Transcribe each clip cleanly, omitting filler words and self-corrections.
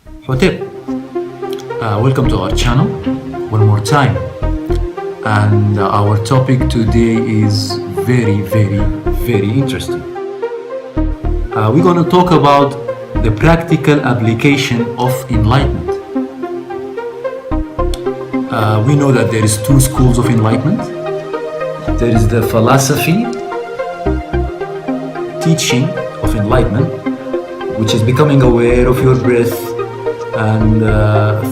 Hotep, welcome to our channel one more time, and our topic today is very interesting. We're going to talk about the practical application of enlightenment. We know that there is two schools of enlightenment. There is the philosophy teaching of enlightenment, which is becoming aware of your breath and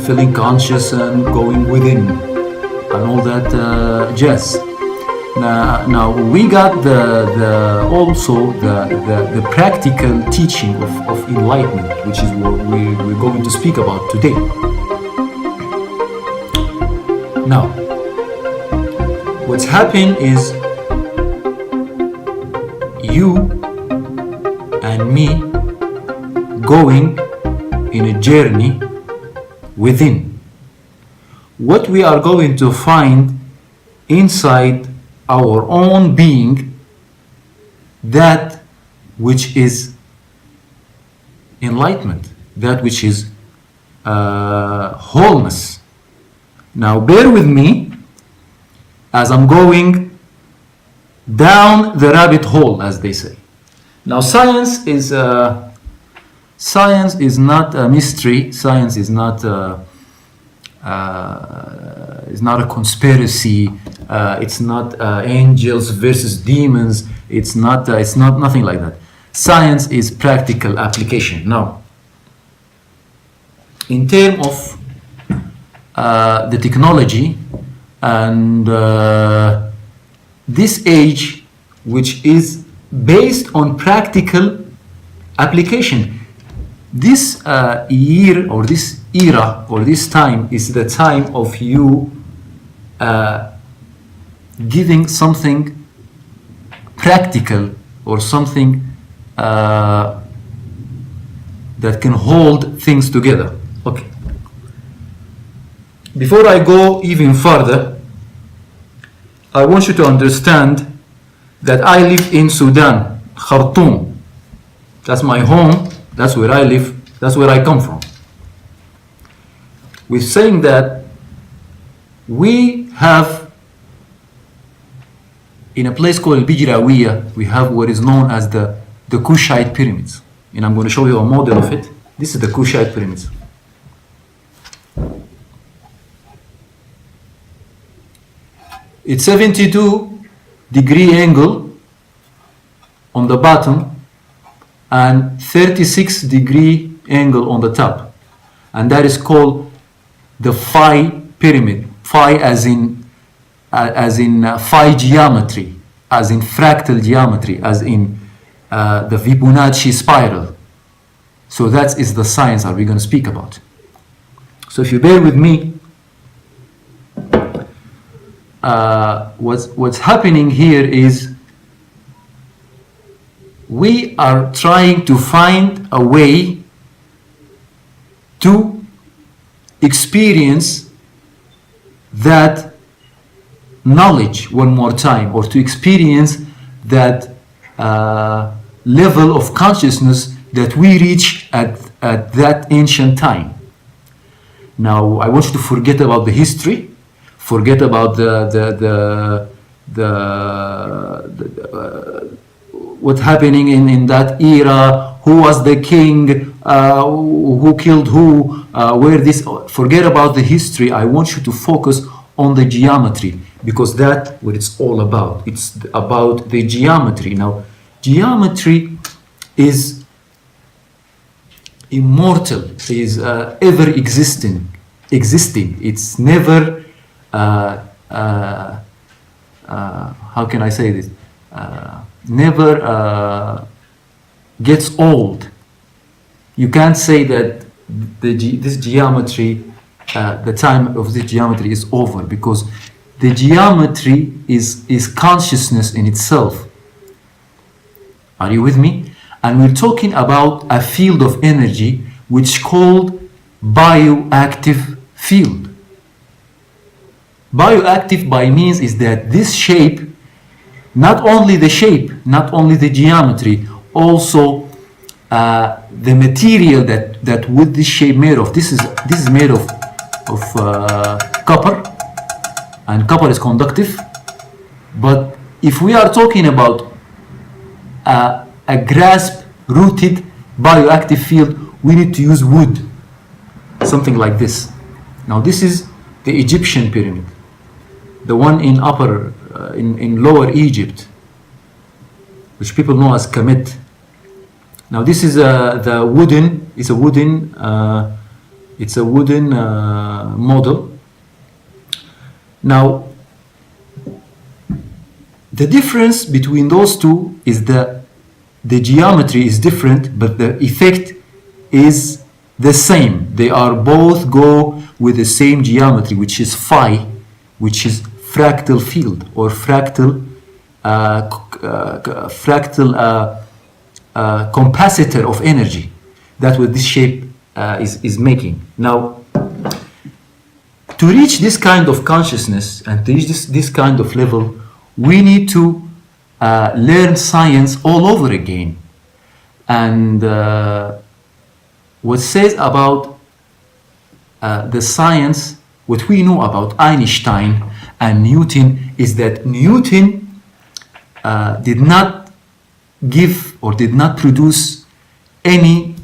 feeling conscious and going within and all that jazz. Now we got also the practical teaching of enlightenment, which is what we're going to speak about today. Now, what's happened is you and me going in a journey within. What we are going to find inside our own being, that which is enlightenment, that which is wholeness. Now bear with me as I'm going down the rabbit hole, as they say. Now science is not a mystery. Science is not a conspiracy. It's not angels versus demons. It's not nothing like that. Science is practical application. Now, in terms of the technology and this age, which is based on practical application. This year or this era or this time is the time of you giving something practical or something that can hold things together. Okay. Before I go even further, I want you to understand that I live in Sudan, Khartoum. That's my home. That's where I live. That's where I come from. We're saying that we have, in a place called Bijrawiya, we have what is known as the Kushite pyramids. And I'm going to show you a model of it. This is the Kushite pyramids. It's 72-degree angle on the bottom and 36-degree angle on the top, and that is called the Phi pyramid. Phi as in Phi geometry, as in fractal geometry, as in the Fibonacci spiral. So that is the science that we're going to speak about. So if you bear with me, what's happening here is we are trying to find a way to experience that knowledge one more time, or to experience that level of consciousness that we reach at that ancient time. Now I want you to forget about the history, forget about what's happening in that era, who was the king, who killed who, where this, forget about the history. I want you to focus on the geometry, because that's what it's all about. It's about the geometry. Now, geometry is immortal, is ever existing. It's never, how can I say this? Never gets old. You can't say that this geometry, the time of this geometry is over, because the geometry is consciousness in itself. Are you with me? And we're talking about a field of energy which is called bioactive field. Bioactive by means is that this shape, not only the shape, not only the geometry, also the material that would this shape made of. This is made of copper, and copper is conductive. But if we are talking about a grasp-rooted bioactive field, we need to use wood, something like this. Now this is the Egyptian pyramid, the one in lower Egypt, which people know as Kemet. Now this is the wooden. It's a wooden model. Now the difference between those two is the geometry is different, but the effect is the same. They are both go with the same geometry, which is phi, which is fractal field or fractal capacitor of energy. That's what this shape is making. Now, to reach this kind of consciousness and to reach this kind of level, we need to learn science all over again. And what says about the science, what we know about Einstein and Newton is that Newton did not give or did not produce any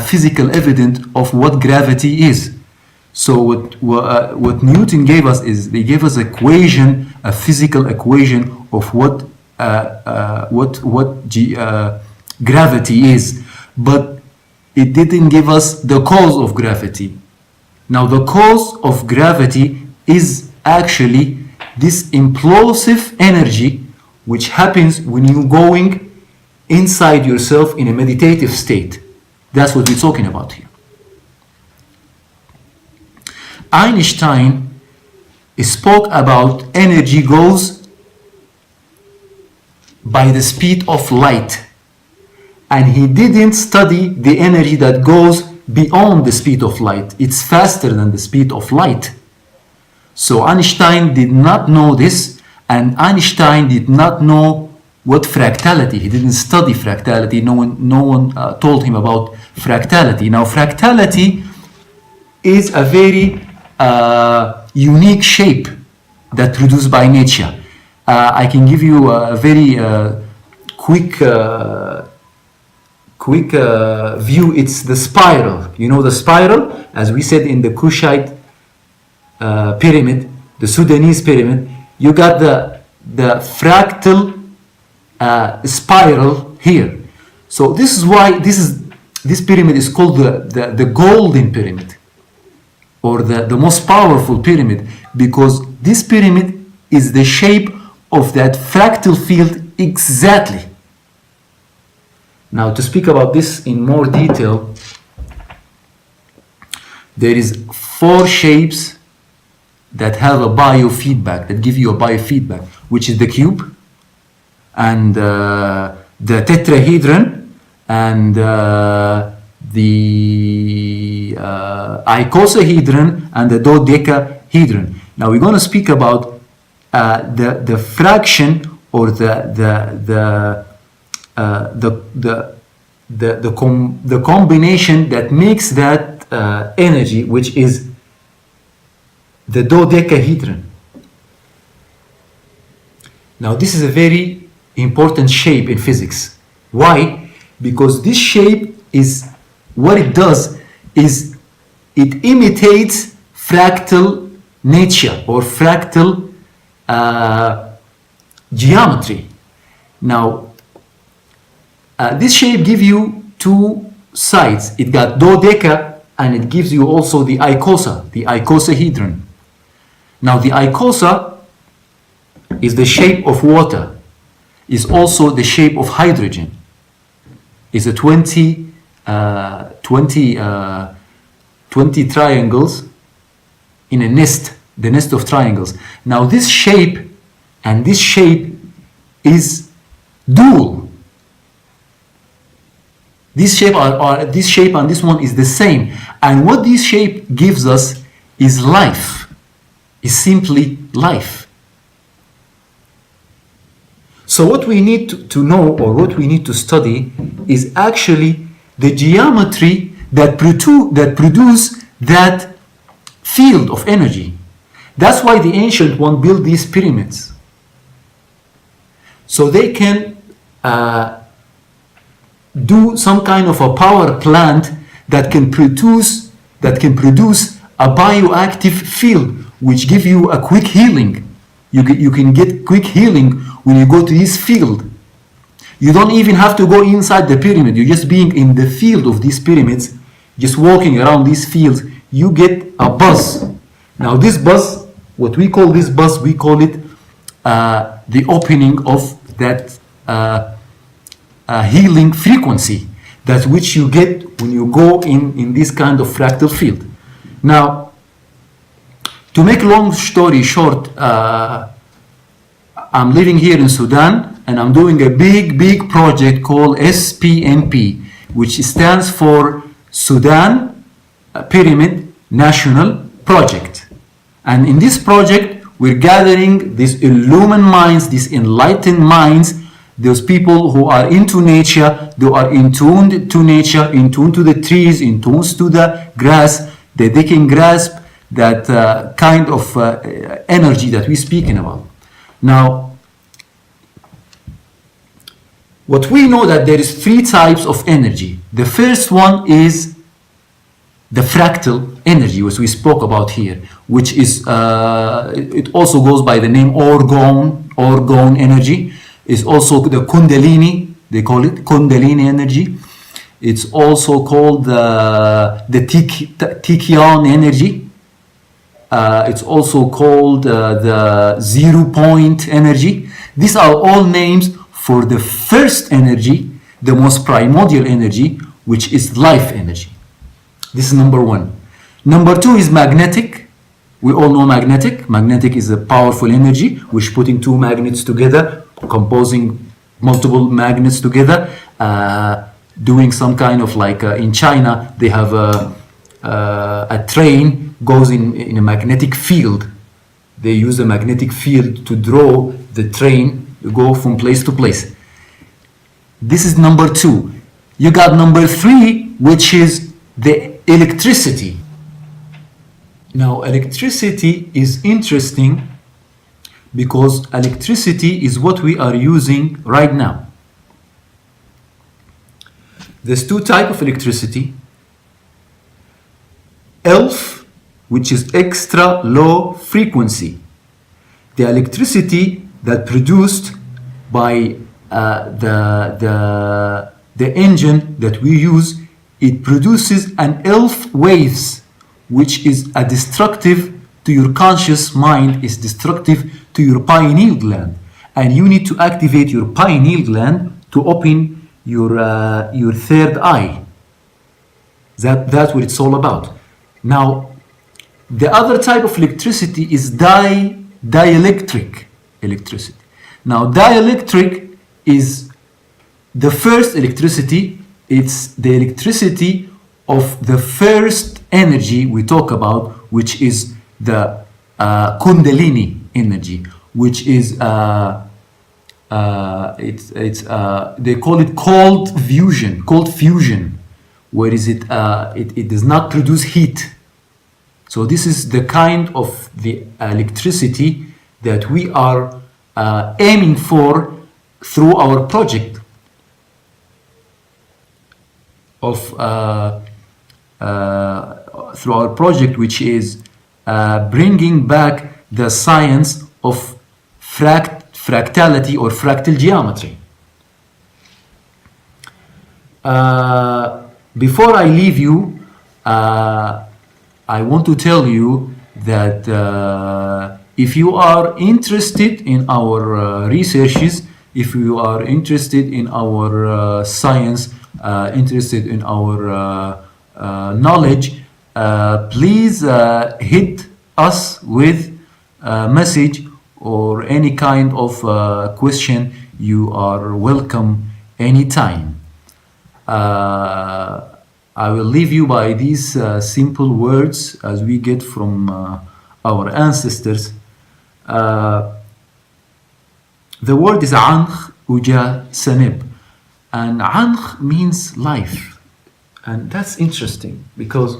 physical evidence of what gravity is. So what Newton gave us is they gave us equation, a physical equation of what gravity is, but it didn't give us the cause of gravity. Now the cause of gravity is actually this implosive energy which happens when you're going inside yourself in a meditative state. That's what we're talking about here. Einstein spoke about energy goes by the speed of light, and he didn't study the energy that goes beyond the speed of light. It's faster than the speed of light. So Einstein did not know this, and Einstein did not know what fractality. He didn't study fractality. No one told him about fractality. Now fractality is a very unique shape that produced by nature. I can give you a very quick view. It's the spiral. You know the spiral, as we said in the Kushite pyramid, the Sudanese pyramid. You got the fractal spiral here. So this is why this pyramid is called the golden pyramid, or the most powerful pyramid, because this pyramid is the shape of that fractal field exactly. Now to speak about this in more detail, there is 4 shapes that have a biofeedback, that give you a biofeedback, which is the cube, and the tetrahedron, and the icosahedron, and the dodecahedron. Now we're going to speak about the fraction or the combination that makes that energy, which is the dodecahedron. Now this is a very important shape in physics. Why? Because this shape is, what it does is it imitates fractal nature or fractal geometry. Now this shape gives you 2 sides. It got dodeca, and it gives you also the icosahedron. Now the icosa is the shape of water, is also the shape of hydrogen. Is a 20 triangles in a nest, the nest of triangles. Now this shape and this shape is dual. This shape this shape and this one is the same, and what this shape gives us is life, is simply life. So what we need to know, or what we need to study, is actually the geometry that produce that field of energy. That's why the ancient one built these pyramids, so they can do some kind of a power plant that can produce a bioactive field, which give you a quick healing. You can get quick healing when you go to this field. You don't even have to go inside the pyramid. You're just being in the field of these pyramids, just walking around these fields. You get a buzz. Now this buzz, what we call this buzz, we call it the opening of that healing frequency, that which you get when you go in this kind of fractal field. Now, to make long story short, I'm living here in Sudan, and I'm doing a big project called SPNP, which stands for Sudan Pyramid National Project. And in this project, we're gathering these illumined minds, these enlightened minds, those people who are into nature, they are in tuned to nature, in tune to the trees, in tune to the grass, that they can grasp that kind of energy that we're speaking about. Now, what we know that there is 3 types of energy. The first one is the fractal energy, which we spoke about here, which is, it also goes by the name orgone energy. It's also the Kundalini, they call it Kundalini energy. It's also called the Tachyon energy. It's also called the 0 point energy. These are all names for the first energy, the most primordial energy, which is life energy. This is number 1. Number 2 is magnetic. We all know magnetic. Magnetic is a powerful energy, which putting 2 magnets together, composing multiple magnets together, doing some kind of like in China, they have a train goes in a magnetic field. They use a magnetic field to draw the train to go from place to place. This is number 2. You got number 3, which is the electricity. Now, electricity is interesting because electricity is what we are using right now. There's 2 types of electricity. ELF, which is extra low frequency. The electricity that produced by the engine that we use, it produces an ELF waves, which is a destructive to your conscious mind, is destructive to your pineal gland, and you need to activate your pineal gland to open your 3rd eye. That's what it's all about. Now, the other type of electricity is dielectric electricity. Now, dielectric is the first electricity. It's the electricity of the first energy we talk about, which is the Kundalini energy, which is they call it cold fusion. Where is it? It does not produce heat. So this is the kind of the electricity that we are aiming for through our project which is bringing back the science of fractality or fractal geometry. Before I leave you, I want to tell you that if you are interested in our researches, if you are interested in our science, interested in our knowledge, please hit us with a message or any kind of question. You are welcome anytime. I will leave you by these simple words as we get from our ancestors. The word is Ankh Uja Sanib, and Ankh means life. And that's interesting because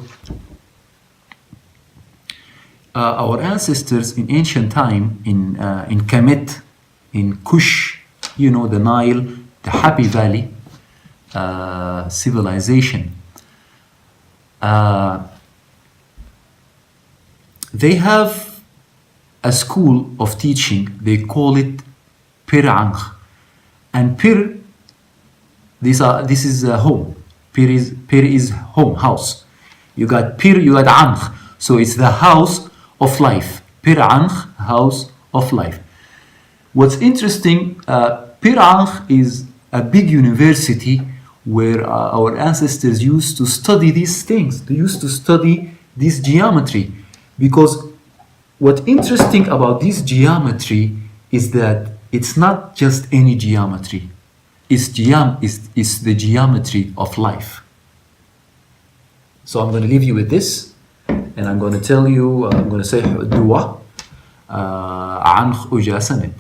our ancestors in ancient time in Kemet, in Kush, you know, the Nile, the Happy Valley civilization, they have a school of teaching. They call it Pir Ankh. And Pir, this is a home. Pir is home, house. You got Pir, you got Ankh. So it's the house of life. Pir Ankh, house of life. What's interesting, Pir Ankh is a big university where our ancestors used to study these things. They used to study this geometry, because what's interesting about this geometry is that it's not just any geometry. It's the geometry of life. So I'm going to leave you with this, and I'm going to tell you, I'm going to say dua عن خجا سنب.